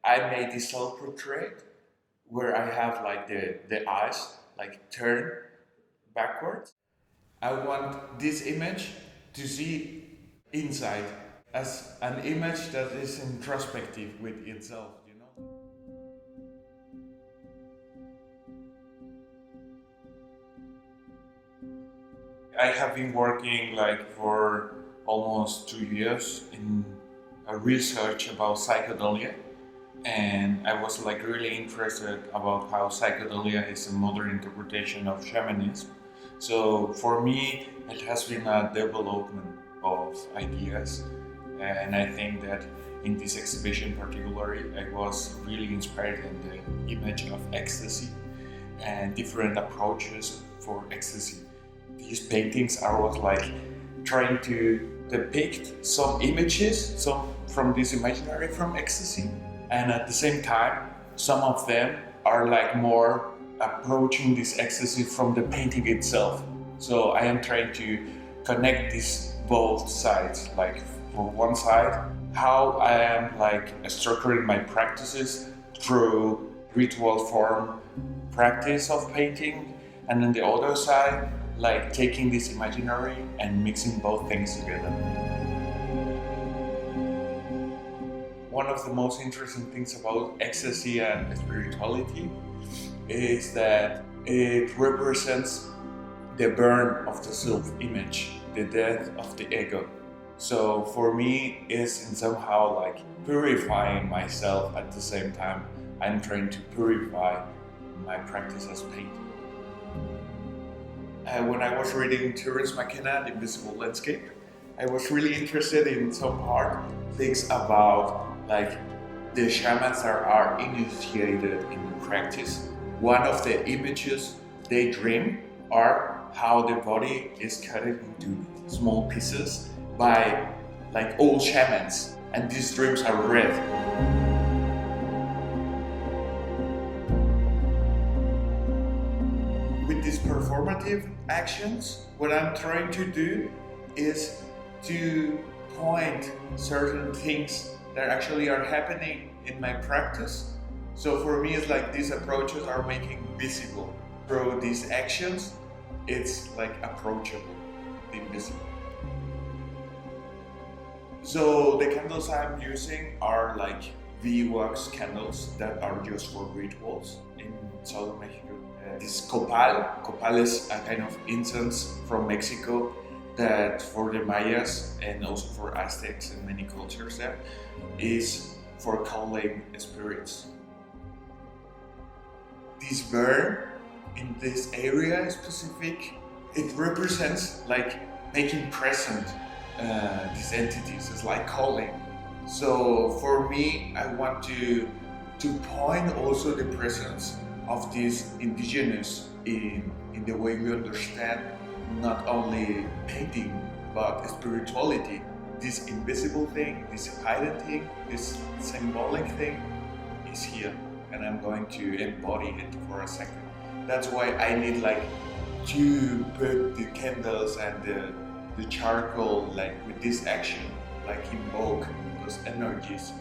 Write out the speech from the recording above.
I made this self-portrait where I have like the eyes like turn backwards. I want this image to see inside as an image that is introspective with itself, you know? I have been working like for almost 2 years in a research about psychedelia, and I was like really interested about how psychedelia is a modern interpretation of shamanism. So for me, it has been a development of ideas, and I think that in this exhibition particularly, I was really inspired in the image of ecstasy and different approaches for ecstasy. These paintings are was like trying to depict some images, some from this imaginary from ecstasy, and at the same time, some of them are like more approaching this ecstasy from the painting itself. So I am trying to connect these both sides. Like for one side, how I am like structuring my practices through ritual form practice of painting, and then the other side, like taking this imaginary and mixing both things together. One of the most interesting things about ecstasy and spirituality is that it represents the burn of the self-image, the death of the ego. So for me, it's in somehow like purifying myself at the same time. I'm trying to purify my practice as painting. When I was reading Terence McKenna, The Invisible Landscape, I was really interested in some part things about like the shamans that are initiated in the practice. One of the images they dream are how the body is cut into small pieces by like old shamans, and these dreams are red. With these performative actions, what I'm trying to do is to point certain things that actually are happening in my practice. So for me, it's like these approaches are making visible. Through these actions, it's like approachable, the invisible. So the candles I'm using are like wax candles that are used for rituals in southern Mexico. This copal. Copal is a kind of incense from Mexico that for the Mayas and also for Aztecs and many cultures there is for calling spirits. This burn in this area specific, it represents like making present these entities. It's like calling. So for me, I want to point also the presence of this indigenous in the way we understand not only painting but spirituality. This invisible thing, this hidden thing, this symbolic thing is here, and I'm going to embody it for a second. That's why I need like to put the candles and the charcoal like with this action, like invoke those energies.